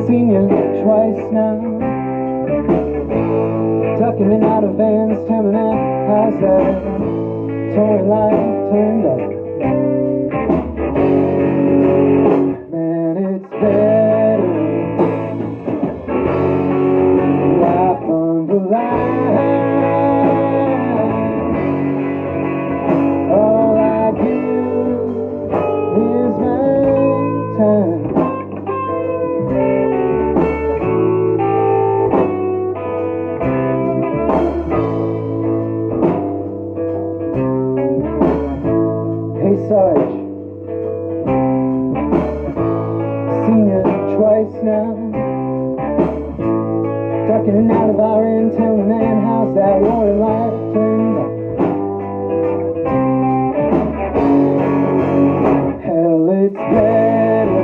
Seen you twice now, ducking in out of vans, telling me how's that touring life turned out. Man, it's better life on the line. All I give is my time. Hey Sarge, seen you twice now, ducking in out of our inn, telling me, man, how's that war in life turned out? Hell, it's better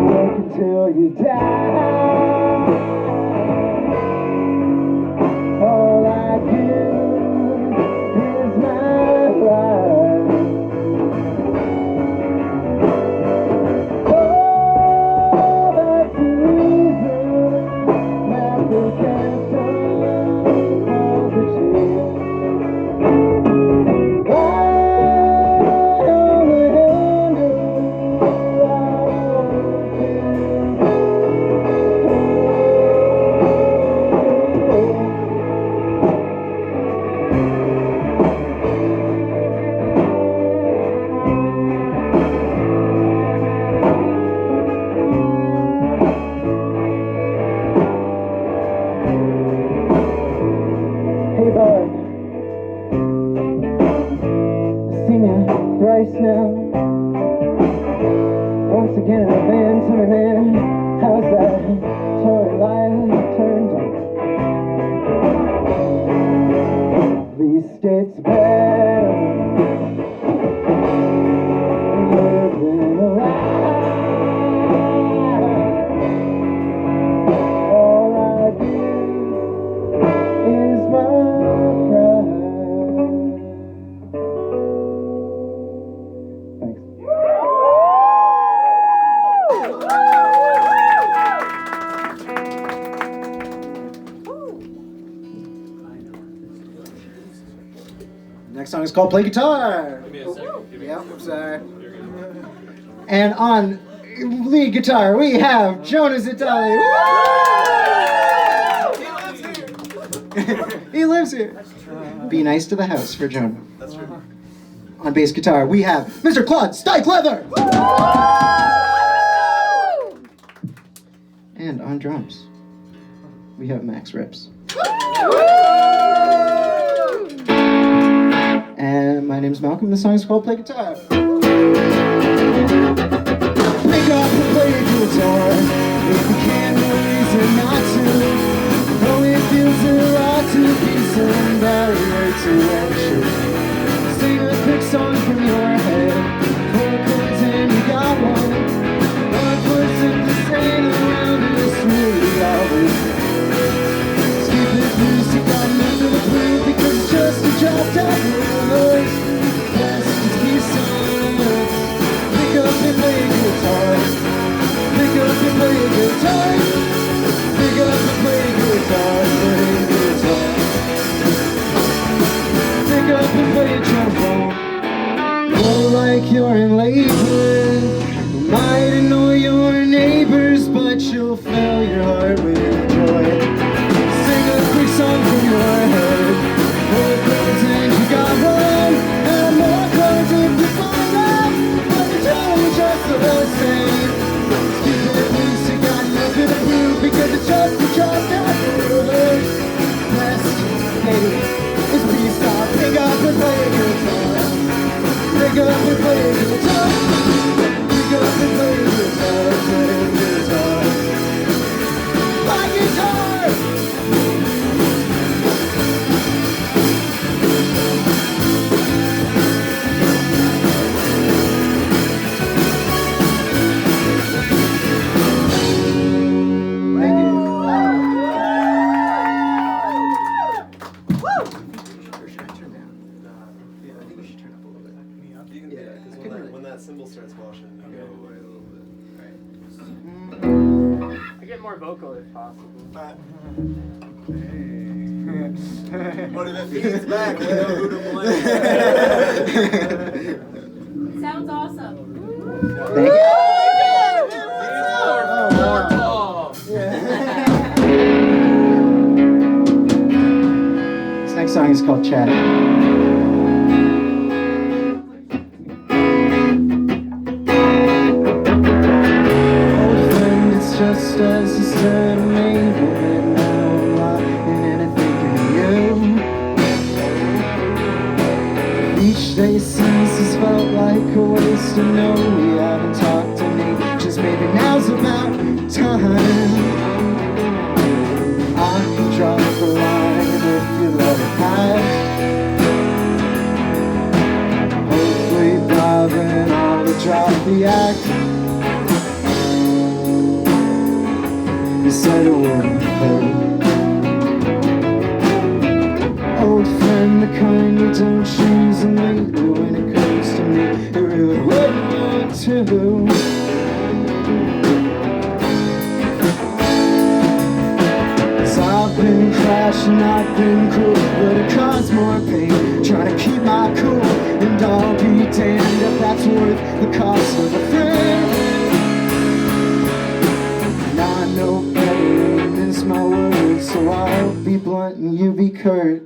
work until you die. All I give is my life. Oh, that's the reason that the captain calls the chief. I only handle Hey Barb, seen you thrice now, once again in a van, tell me, man, how's that toy life turned out? At least it's better living a lie. All I give is my pride. Thanks. Next song is called Play Guitar. Give me a second. Give me Yep, a second. sorry. And on lead guitar, we have Jonah Zitali. He lives here. Be nice to the house for Jonah. That's true. On bass guitar, we have Mr. Claude Leather. And on drums, we have Max Rips. And my name's Malcolm, the song is called Play Guitar. Pick up and play guitar. If you can't, no reason not to. Only feels right to be somebody way too anxious. Sing a quick song from your head. 4 chords and you got one. One person to stand around is really always. Skip the blues, you got nothing to prove because it's just a dropped out voice. Best to be silent. more vocal if possible. But if it feeds back, we know who to blame. Sounds awesome. Thank you. More tall. This next song is called Chat. Just as you said to me, but now I'm lying and thinking of you. Each day since has felt like a waste to know we haven't talked in ages. Maybe now's about time. I can drop the line if you let it pass. Hopefully, Barb and I'll drop the act. You said it wouldn't hurt. Old friend, the kind you don't choose, and lately when it comes to me, it really wouldn't want to. Cause I've been crashing, I've been cruel, but it caused more pain trying to keep my cool. And I'll be damned if that's worth the cost of a friend. I know better than this, my words, so I'll be blunt and you be curt.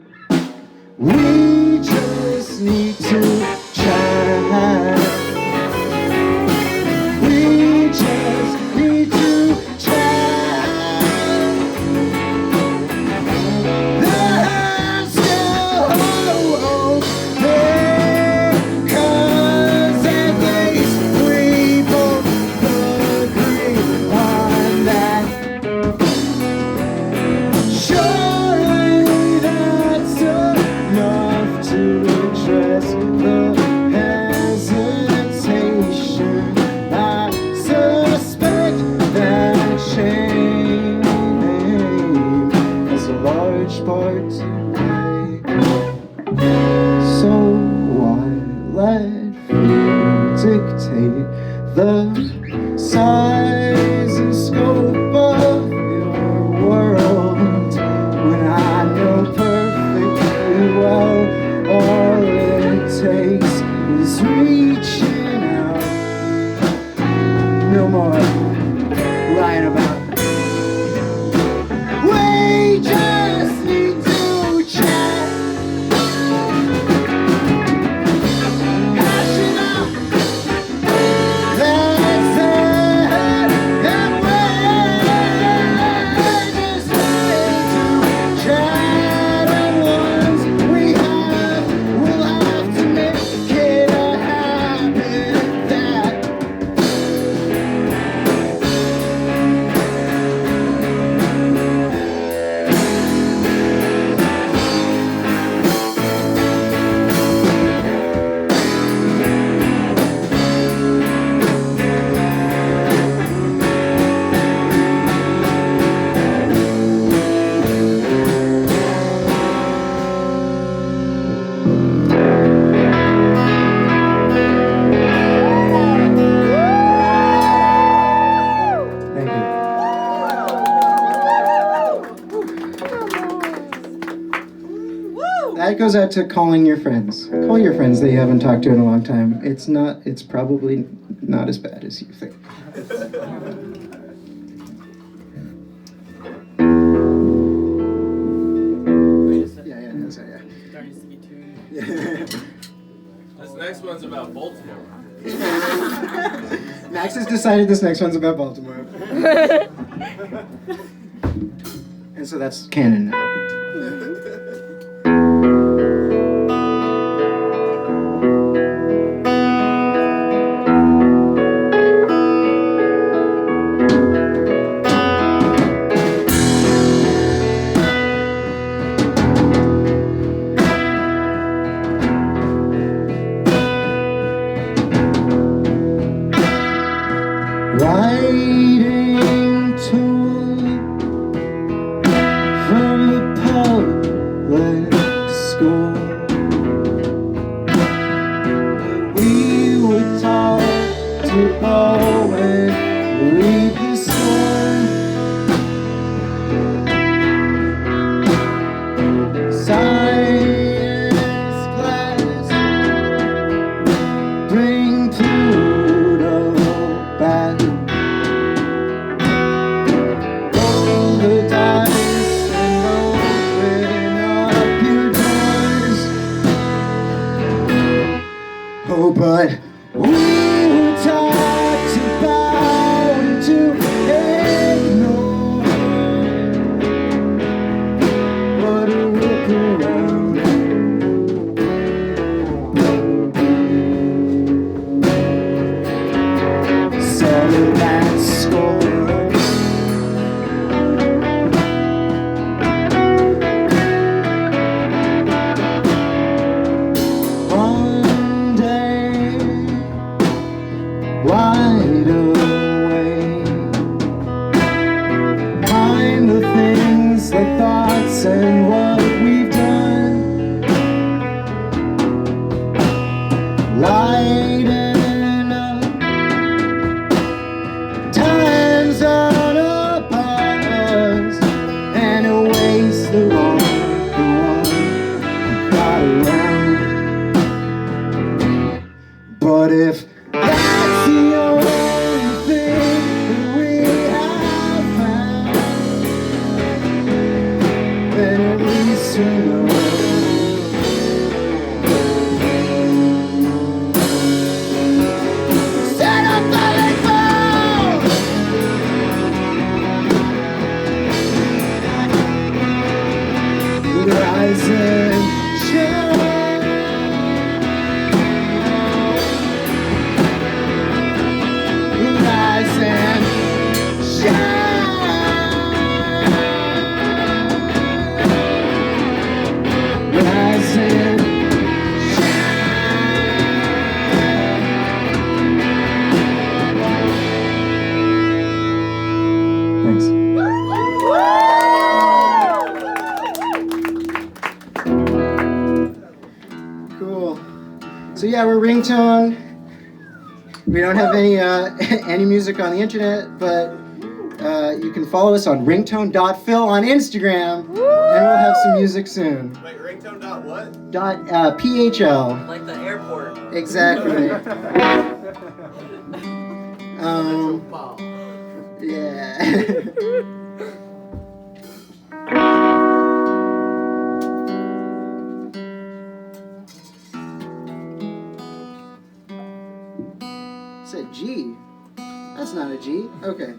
We just need to chat. We just need to chat. There's no hope there, 'cause at least we both agree on that. Surely that's enough to address the hesitation. I suspect that shame has a large part to play. So why let fear dictate the size and scope of your world, when I know perfectly well all it takes is reaching out. No more lying about. We just need to chat. Hash it out. That's it. And we just need to chat. And once we have, we'll have to make it a habit that Thank you. That goes out to calling your friends. Call your friends that you haven't talked to in a long time. It's probably not as bad as you think. Yeah, Starting to see too. This next one's about Baltimore. Max has decided this next one's about Baltimore. And so that's canon now. Writing tool from the public school. We would talk to Owen, read the storm. Yeah, we're Ringtone. We don't have any any music on the internet, but you can follow us on ringtone.phil on Instagram, and we'll have some music soon. Wait, ringtone dot what? .phl. Like the airport. Exactly. Wow. Yeah. It's a G. That's not a G. Okay.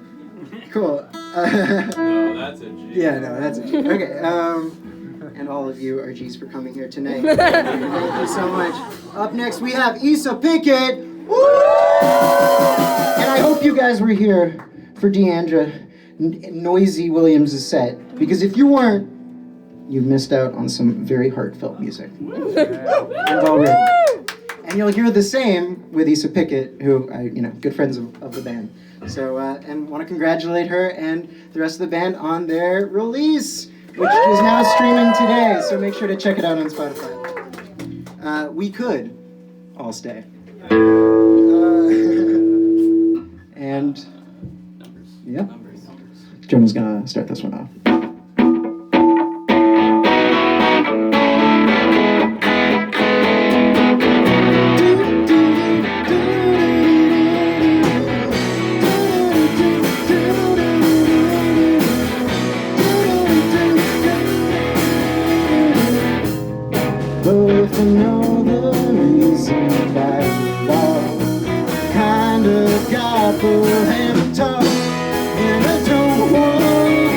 Cool. No, that's a G. Yeah, no, that's a G. Okay. And all of you are G's for coming here tonight. Thank you so much. Up next, we have Issa Pickett. Woo! And I hope you guys were here for Deandra Noisy Williams' set, because if you weren't, you missed out on some very heartfelt music. And well written. And you'll hear the same with Issa Pickett, who I, good friends of the band. So, and want to congratulate her and the rest of the band on their release, which is now streaming today. So make sure to check it out on Spotify. We could all stay. And yeah, Jonah's gonna start this one off. But if I know the reason that love kind of got the hand tough, and I don't want.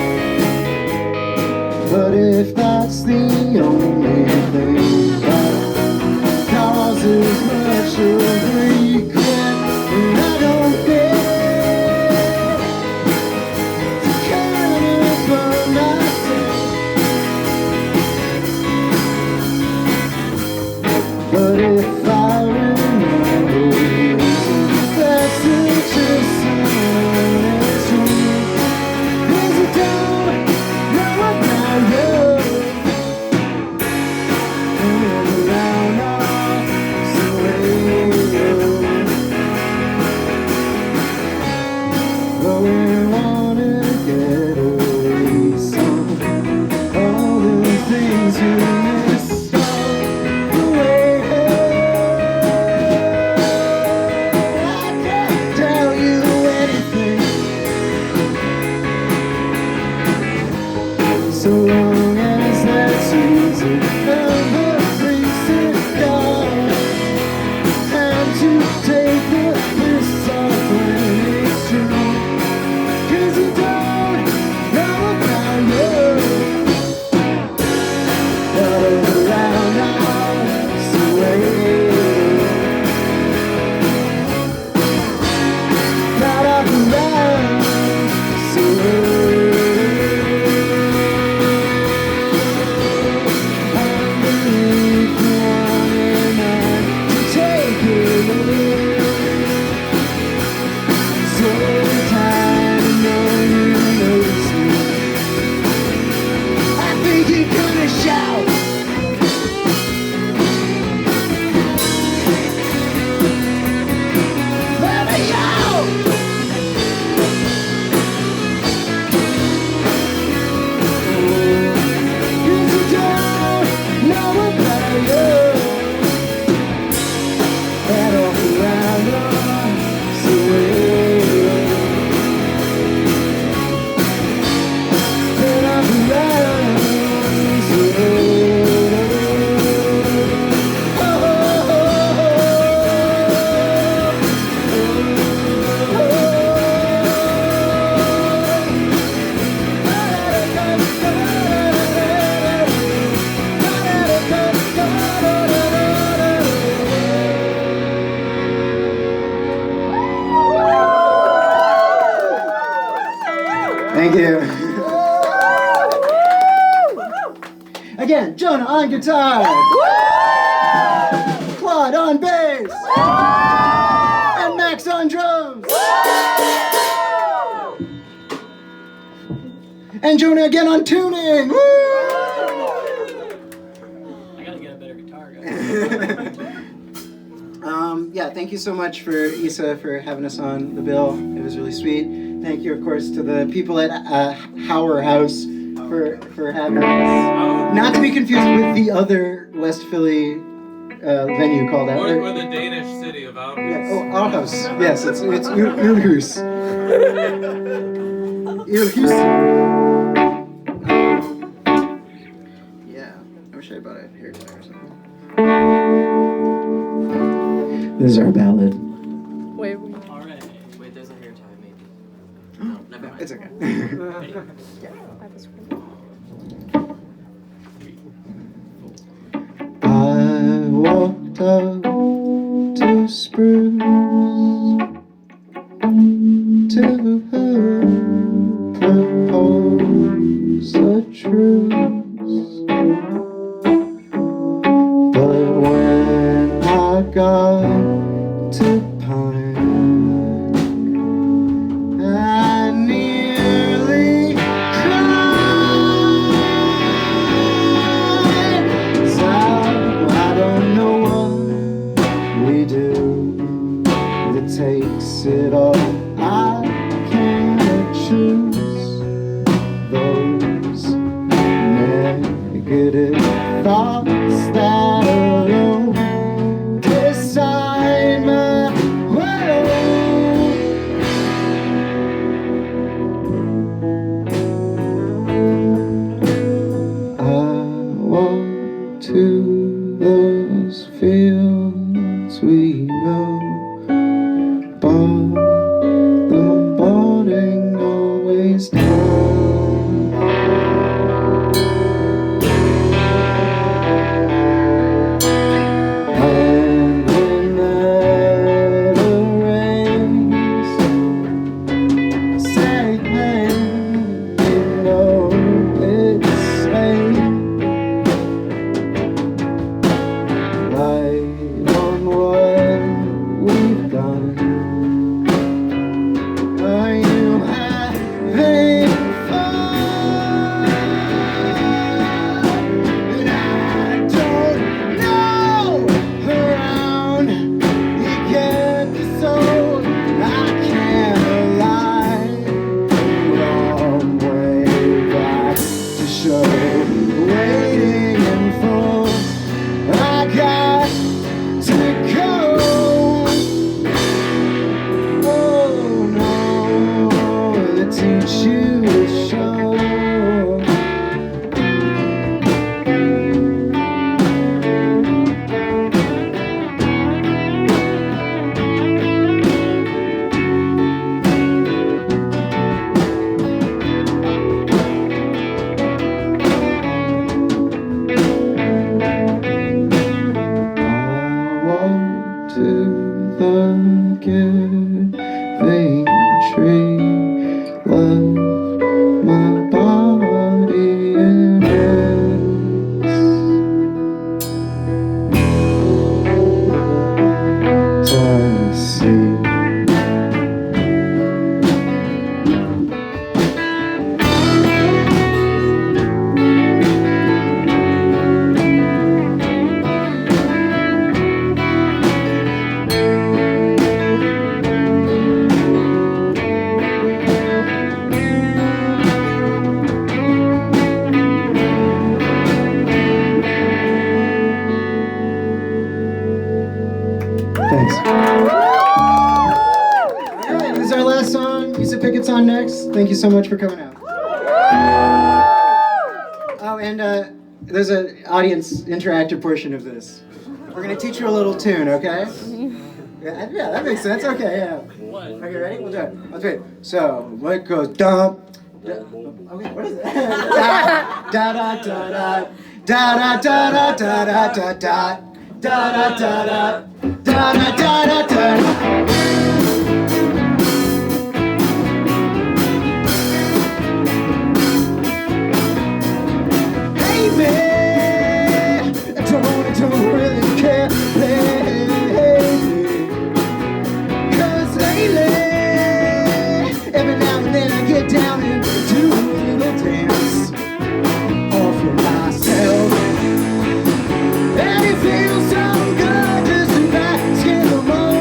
But if that's the only thing that causes much of regret, and I don't care to kind of burn myself. But if I remember reason, that's just honest truth. 'Cause I don't know about you. And around all the way. But we wanna get away some all the things you miss. So long as that's easy, never brings it down. Time to take the piss off when it's true. 'Cause you don't know about you. But around all the way. Not up around the way. Thank you. Again, Jonah on guitar. Claude on bass. And Max on drums. And Jonah again on tuning. I gotta get a better guitar, guys. yeah, thank you so much for Issa for having us on the bill. It was really sweet. Thank you, of course, to the people at Hauer House for having us. Not to be confused with the other West Philly venue called Or Outlet. the Danish city of Aarhus. Yeah, oh, Aarhus. Yes, it's Ulhus. Ulhus. Yeah, I wish I bought a hair tie or something. This is our ballad. Wait, Alright. wait, there's a hair tie, maybe. No, never mind. It's okay. I walked up to Spruce to propose a truce, but when I got to Pine, I nearly cried. So I don't know what we do that takes it all. I can't choose those negative thoughts that alone decide my world. I walk to those fields we know, but the boarding always down. And when the rains say, hey, you know it's safe. Light on what we've done. Are you having fun? And I don't know around. You get the soul, I can't lie. Wrong way back to show. Waiting and for I got to go. Oh no, to teach you to show. I walk to the giving tree, left my body in its to see. Thanks. Alright, this is our last song. Issa Pickett's on next. Thank you so much for coming out. Oh, and there's an audience interactive portion of this. We're gonna teach you a little tune, okay? Yeah, that makes sense. Okay, yeah. Okay, ready? We'll do it. Let's do it. So, what goes dump? Okay, what is it? Da da da da da da da da da da da da da da da da da da da. Hey man, I don't really care, cause lately, every now and then I get down and do a little dance all for myself. And it feels so good just to bask in the moment.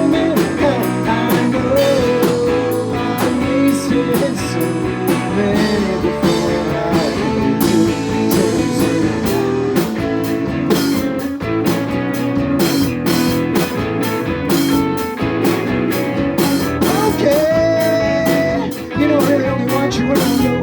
got you around your